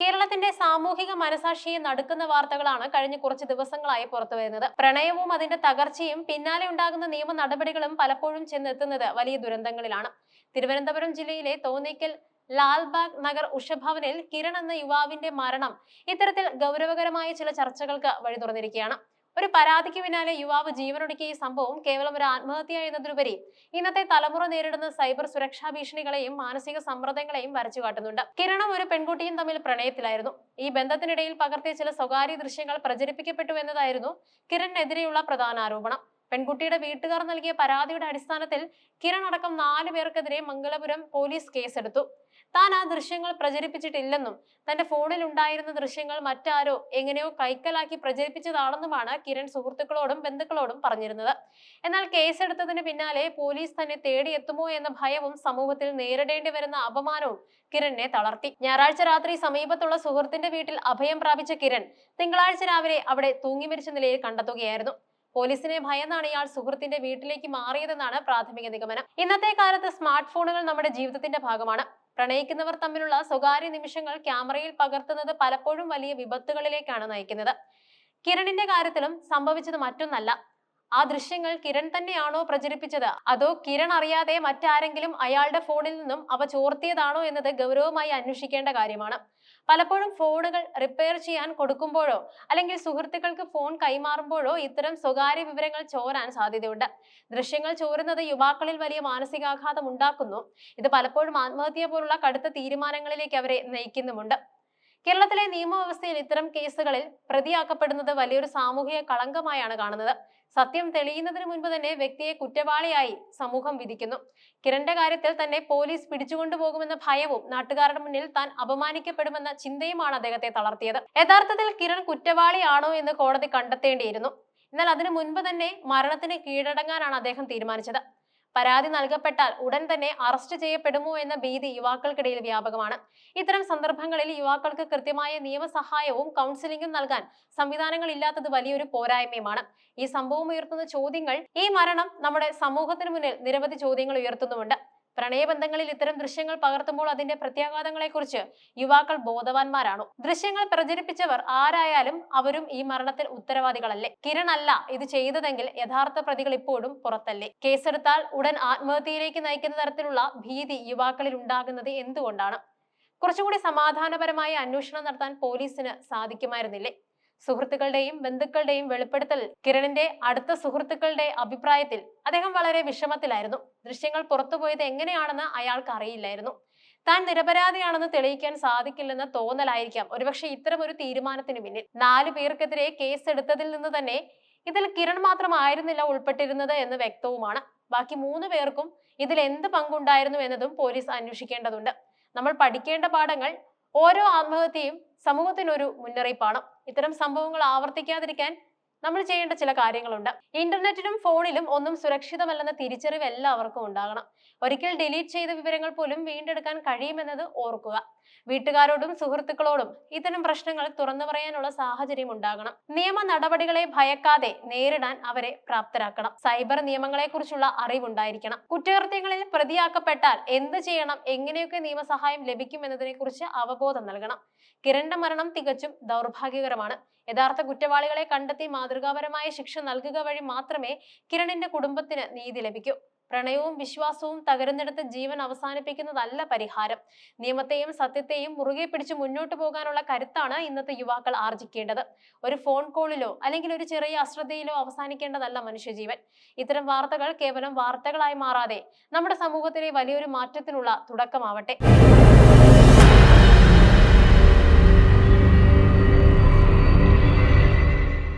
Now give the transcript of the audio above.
കേരളത്തിന്റെ സാമൂഹിക മനസാക്ഷിയെ നടുക്കുന്ന വാർത്തകളാണ് കഴിഞ്ഞ കുറച്ച് ദിവസങ്ങളായി പുറത്തുവരുന്നത്. പ്രണയവും അതിന്റെ തകർച്ചയും പിന്നാലെ ഉണ്ടാകുന്ന നിയമ നടപടികളും പലപ്പോഴും ചെന്നെത്തുന്നത് വലിയ ദുരന്തങ്ങളിലാണ്. തിരുവനന്തപുരം ജില്ലയിലെ തോന്നയ്ക്കൽ ലാൽബാഗ് നഗർ ഉഷഭവനിൽ കിരൺ എന്ന യുവാവിന്റെ മരണം ഇത്തരത്തിൽ ഗൗരവകരമായ ചില ചർച്ചകൾക്ക് വഴി തുറന്നിരിക്കുകയാണ്. ഒരു പരാതിക്ക് പിന്നാലെ യുവാവ് ജീവനൊടുക്കിയ ഈ സംഭവം കേവലം ഒരു ആത്മഹത്യ എന്നതിലുപരി ഇന്നത്തെ തലമുറ നേരിടുന്ന സൈബർ സുരക്ഷാ ഭീഷണികളെയും മാനസിക സമ്മർദ്ദങ്ങളെയും വരച്ചു കാട്ടുന്നുണ്ട്. കിരണും ഒരു പെൺകുട്ടിയും തമ്മിൽ പ്രണയത്തിലായിരുന്നു. ഈ ബന്ധത്തിനിടയിൽ പകർത്തിയ ചില സ്വകാര്യ ദൃശ്യങ്ങൾ പ്രചരിപ്പിക്കപ്പെട്ടു എന്നതായിരുന്നു കിരണിനെതിരെയുള്ള പ്രധാന ആരോപണം. പെൺകുട്ടിയുടെ വീട്ടുകാർ നൽകിയ പരാതിയുടെ അടിസ്ഥാനത്തിൽ കിരൺ അടക്കം 4 പേർക്കെതിരെ മംഗലപുരം പോലീസ് കേസെടുത്തു. താൻ ആ ദൃശ്യങ്ങൾ പ്രചരിപ്പിച്ചിട്ടില്ലെന്നും തന്റെ ഫോണിൽ ഉണ്ടായിരുന്ന ദൃശ്യങ്ങൾ മറ്റാരോ എങ്ങനെയോ കൈക്കലാക്കി പ്രചരിപ്പിച്ചതാണെന്നുമാണ് കിരൺ സുഹൃത്തുക്കളോടും ബന്ധുക്കളോടും പറഞ്ഞിരുന്നത്. എന്നാൽ കേസെടുത്തതിന് പിന്നാലെ പോലീസ് തന്നെ തേടിയെത്തുമോ എന്ന ഭയവും സമൂഹത്തിൽ നേരിടേണ്ടി വരുന്ന അപമാനവും കിരണിനെ തളർത്തി. ഞായറാഴ്ച രാത്രി സമീപത്തുള്ള സുഹൃത്തിന്റെ വീട്ടിൽ അഭയം പ്രാപിച്ച കിരൺ തിങ്കളാഴ്ച രാവിലെ അവിടെ തൂങ്ങിമരിച്ച നിലയിൽ കണ്ടെത്തുകയായിരുന്നു. പോലീസിനെ ഭയന്നാണ് ഇയാൾ സുഹൃത്തിന്റെ വീട്ടിലേക്ക് മാറിയതെന്നാണ് പ്രാഥമിക നിഗമനം. ഇന്നത്തെ കാലത്ത് സ്മാർട്ട് ഫോണുകൾ നമ്മുടെ ജീവിതത്തിന്റെ ഭാഗമാണ്. പ്രണയിക്കുന്നവർ തമ്മിലുള്ള സ്വകാര്യ നിമിഷങ്ങൾ ക്യാമറയിൽ പകർത്തുന്നത് പലപ്പോഴും വലിയ വിപത്തുകളിലേക്കാണ് നയിക്കുന്നത്. കിരണിന്റെ കാര്യത്തിലും സംഭവിച്ചത് മറ്റൊന്നല്ല. ആ ദൃശ്യങ്ങൾ കിരൺ തന്നെയാണോ പ്രചരിപ്പിച്ചത്, അതോ കിരൺ അറിയാതെ മറ്റാരെങ്കിലും അയാളുടെ ഫോണിൽ നിന്നും അവ ചോർത്തിയതാണോ എന്നത് ഗൗരവമായി അന്വേഷിക്കേണ്ട കാര്യമാണ്. പലപ്പോഴും ഫോണുകൾ റിപ്പയർ ചെയ്യാൻ കൊടുക്കുമ്പോഴോ അല്ലെങ്കിൽ സുഹൃത്തുക്കൾക്ക് ഫോൺ കൈമാറുമ്പോഴോ ഇത്തരം സ്വകാര്യ വിവരങ്ങൾ ചോരാൻ സാധ്യതയുണ്ട്. ദൃശ്യങ്ങൾ ചോരുന്നത് യുവാക്കളിൽ വലിയ മാനസികാഘാതം ഉണ്ടാക്കുന്നു. ഇത് പലപ്പോഴും ആത്മഹത്യ പോലുള്ള കടുത്ത തീരുമാനങ്ങളിലേക്ക് അവരെ നയിക്കുന്നുമുണ്ട്. കേരളത്തിലെ നിയമവ്യവസ്ഥയിൽ ഇത്തരം കേസുകളിൽ പ്രതിയാക്കപ്പെടുന്നത് വലിയൊരു സാമൂഹിക കളങ്കമായാണ് കാണുന്നത്. സത്യം തെളിയുന്നതിന് മുൻപ് തന്നെ വ്യക്തിയെ കുറ്റവാളിയായി സമൂഹം വിധിക്കുന്നു. കിരണിന്റെ കാര്യത്തിൽ തന്നെ പോലീസ് പിടിച്ചുകൊണ്ടുപോകുമെന്ന ഭയവും നാട്ടുകാരുടെ മുന്നിൽ താൻ അപമാനിക്കപ്പെടുമെന്ന ചിന്തയുമാണ് അദ്ദേഹത്തെ തളർത്തിയത്. യഥാർത്ഥത്തിൽ കിരൺ കുറ്റവാളിയാണോ എന്ന് കോടതി കണ്ടെത്തേണ്ടിയിരുന്നു. എന്നാൽ അതിനു മുൻപ് തന്നെ മരണത്തിന് കീഴടങ്ങാനാണ് അദ്ദേഹം തീരുമാനിച്ചത്. പരാതി നൽകപ്പെട്ടാൽ ഉടൻ തന്നെ അറസ്റ്റ് ചെയ്യപ്പെടുമോ എന്ന ഭീതി യുവാക്കൾക്കിടയിൽ വ്യാപകമാണ്. ഇത്തരം സന്ദർഭങ്ങളിൽ യുവാക്കൾക്ക് കൃത്യമായ നിയമസഹായവും കൗൺസിലിംഗും നൽകാൻ സംവിധാനങ്ങൾ ഇല്ലാത്തത് വലിയൊരു പോരായ്മയുമാണ്. ഈ സംഭവം ഉയർത്തുന്ന ചോദ്യങ്ങൾ, ഈ മരണം നമ്മുടെ സമൂഹത്തിന് മുന്നിൽ നിരവധി ചോദ്യങ്ങൾ ഉയർത്തുന്നുമുണ്ട്. പ്രണയബന്ധങ്ങളിൽ ഇത്തരം ദൃശ്യങ്ങൾ പകർത്തുമ്പോൾ അതിന്റെ പ്രത്യാഘാതങ്ങളെക്കുറിച്ച് യുവാക്കൾ ബോധവാന്മാരാണോ? ദൃശ്യങ്ങൾ പ്രചരിപ്പിച്ചവർ ആരായാലും അവരും ഈ മരണത്തിൽ ഉത്തരവാദികളല്ലേ? കിരൺ അല്ല ഇത് ചെയ്തതെങ്കിൽ യഥാർത്ഥ പ്രതികൾ ഇപ്പോഴും പുറത്തല്ലേ? കേസെടുത്താൽ ഉടൻ ആത്മഹത്യയിലേക്ക് നയിക്കുന്ന തരത്തിലുള്ള ഭീതി യുവാക്കളിൽ ഉണ്ടാകുന്നത് എന്തുകൊണ്ടാണ്? കുറച്ചുകൂടി സമാധാനപരമായ അന്വേഷണം നടത്താൻ പോലീസിന് സാധിക്കുമായിരുന്നില്ലേ? സുഹൃത്തുക്കളുടെയും ബന്ധുക്കളുടെയും വെളിപ്പെടുത്തൽ കിരണിന്റെ അടുത്ത സുഹൃത്തുക്കളുടെ അഭിപ്രായത്തിൽ അദ്ദേഹം വളരെ വിഷമത്തിലായിരുന്നു. ദൃശ്യങ്ങൾ പുറത്തുപോയത് എങ്ങനെയാണെന്ന് അയാൾക്ക് അറിയില്ലായിരുന്നു. താൻ നിരപരാധിയാണെന്ന് തെളിയിക്കാൻ സാധിക്കില്ലെന്ന തോന്നലായിരിക്കാം ഒരുപക്ഷെ ഇത്തരം ഒരു തീരുമാനത്തിന് പിന്നിൽ. 4 പേർക്കെതിരെ കേസെടുത്തതിൽ നിന്ന് തന്നെ ഇതിൽ കിരൺ മാത്രമായിരുന്നില്ല ഉൾപ്പെട്ടിരുന്നത് എന്ന് വ്യക്തവുമാണ്. ബാക്കി 3 പേർക്കും ഇതിൽ എന്ത് പങ്കുണ്ടായിരുന്നു എന്നതും പോലീസ് അന്വേഷിക്കേണ്ടതുണ്ട്. നമ്മൾ പഠിക്കേണ്ട പാഠങ്ങൾ, ഓരോ ആത്മഹത്യയും സമൂഹത്തിനൊരു മുന്നറിയിപ്പാണ്. ഇത്തരം സംഭവങ്ങൾ ആവർത്തിക്കാതിരിക്കാൻ നമ്മൾ ചെയ്യേണ്ട ചില കാര്യങ്ങളുണ്ട്. ഇന്റർനെറ്റിലും ഫോണിലും ഒന്നും സുരക്ഷിതമല്ലെന്ന തിരിച്ചറിവ് എല്ലാവർക്കും ഉണ്ടാകണം. ഒരിക്കൽ ഡിലീറ്റ് ചെയ്ത വിവരങ്ങൾ പോലും വീണ്ടെടുക്കാൻ കഴിയുമെന്നത് ഓർക്കുക. വീട്ടുകാരോടും സുഹൃത്തുക്കളോടും ഇത്തരം പ്രശ്നങ്ങൾ തുറന്നു പറയാനുള്ള സാഹചര്യം ഉണ്ടാകണം. നിയമ നടപടികളെ ഭയക്കാതെ നേരിടാൻ അവരെ പ്രാപ്തരാക്കണം. സൈബർ നിയമങ്ങളെ കുറിച്ചുള്ള അറിവുണ്ടായിരിക്കണം. കുറ്റകൃത്യങ്ങളിൽ പ്രതിയാക്കപ്പെട്ടാൽ എന്ത് ചെയ്യണം, എങ്ങനെയൊക്കെ നിയമസഹായം ലഭിക്കും എന്നതിനെ കുറിച്ച് അവബോധം നൽകണം. കിരണിന്റെ മരണം തികച്ചും ദൗർഭാഗ്യകരമാണ്. യഥാർത്ഥ കുറ്റവാളികളെ കണ്ടെത്തി മാതൃകാപരമായ ശിക്ഷ നൽകുക വഴി മാത്രമേ കിരണിന്റെ കുടുംബത്തിന് നീതി ലഭിക്കൂ. പ്രണയവും വിശ്വാസവും തകരുന്നിടത്ത് ജീവൻ അവസാനിപ്പിക്കുന്നതല്ല പരിഹാരം. നിയമത്തെയും സത്യത്തെയും മുറുകെ പിടിച്ച് മുന്നോട്ട് പോകാനുള്ള കരുത്താണ് ഇന്നത്തെ യുവാക്കൾ ആർജിക്കേണ്ടത്. ഒരു ഫോൺ കോളിലോ അല്ലെങ്കിൽ ഒരു ചെറിയ അശ്രദ്ധയിലോ അവസാനിക്കേണ്ടതല്ല മനുഷ്യജീവൻ. ഇത്തരം വാർത്തകൾ കേവലം വാർത്തകളായി മാറാതെ നമ്മുടെ സമൂഹത്തിലെ വലിയൊരു മാറ്റത്തിനുള്ള തുടക്കമാവട്ടെ.